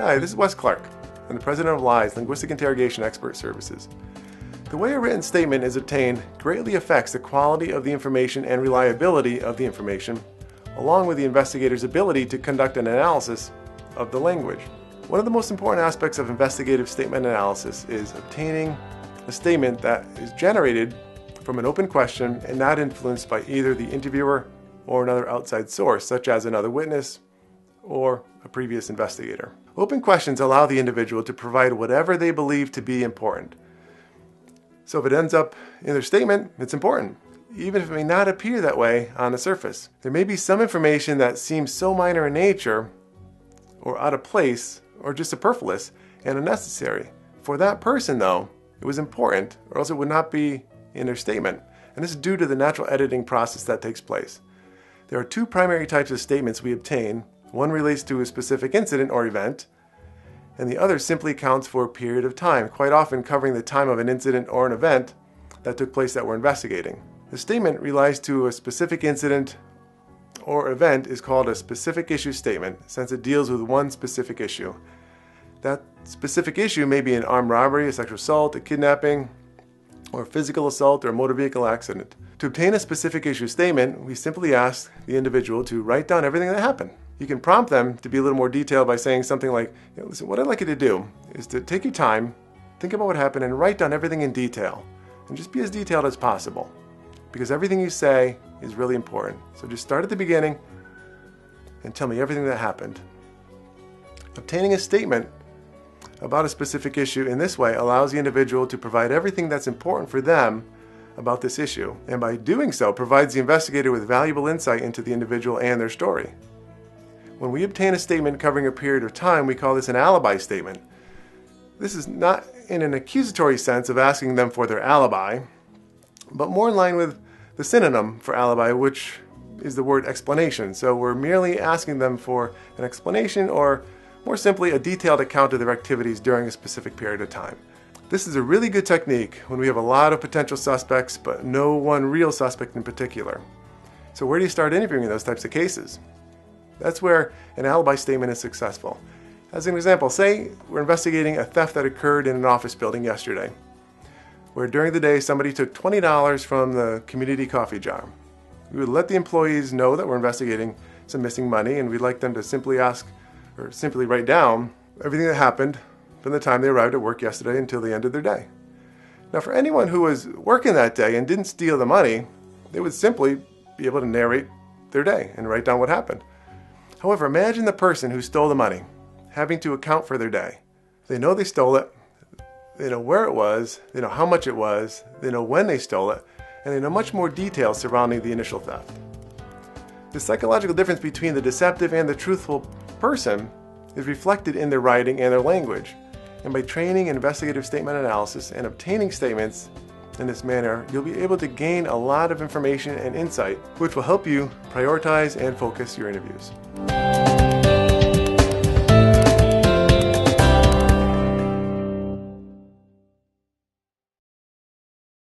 Hi, this is Wes Clark. I'm the president of LIES, Linguistic Interrogation Expert Services. The way a written statement is obtained greatly affects the quality of the information and reliability of the information, along with the investigator's ability to conduct an analysis of the language. One of the most important aspects of investigative statement analysis is obtaining a statement that is generated from an open question and not influenced by either the interviewer or another outside source, such as another witness or a previous investigator. Open questions allow the individual to provide whatever they believe to be important. So if it ends up in their statement, it's important, even if it may not appear that way on the surface. There may be some information that seems so minor in nature, or out of place, or just superfluous and unnecessary. For that person, though, it was important, or else it would not be in their statement. And this is due to the natural editing process that takes place. There are two primary types of statements we obtain. One relates to a specific incident or event, and the other simply accounts for a period of time, quite often covering the time of an incident or an event that took place that we're investigating. The statement relies to a specific incident or event is called a specific issue statement, since it deals with one specific issue. That specific issue may be an armed robbery, a sexual assault, a kidnapping, or physical assault or a motor vehicle accident. To obtain a specific issue statement, we simply ask the individual to write down everything that happened. You can prompt them to be a little more detailed by saying something like, listen, what I'd like you to do is to take your time, think about what happened, and write down everything in detail. And just be as detailed as possible, because everything you say is really important. So just start at the beginning and tell me everything that happened. Obtaining a statement about a specific issue in this way allows the individual to provide everything that's important for them about this issue, and by doing so provides the investigator with valuable insight into the individual and their story. When we obtain a statement covering a period of time, we call this an alibi statement. This is not in an accusatory sense of asking them for their alibi, but more in line with the synonym for alibi, which is the word explanation. So we're merely asking them for an explanation, or more simply, a detailed account of their activities during a specific period of time. This is a really good technique when we have a lot of potential suspects, but no one real suspect in particular. So where do you start interviewing in those types of cases? That's where an alibi statement is successful. As an example, say we're investigating a theft that occurred in an office building yesterday, where during the day somebody took $20 from the community coffee jar. We would let the employees know that we're investigating some missing money, and we'd like them to simply write down everything that happened from the time they arrived at work yesterday until the end of their day. Now, for anyone who was working that day and didn't steal the money, they would simply be able to narrate their day and write down what happened. However, imagine the person who stole the money having to account for their day. They know they stole it, they know where it was, they know how much it was, they know when they stole it, and they know much more details surrounding the initial theft. The psychological difference between the deceptive and the truthful person is reflected in their writing and their language. And by training investigative statement analysis and obtaining statements in this manner, you'll be able to gain a lot of information and insight, which will help you prioritize and focus your interviews.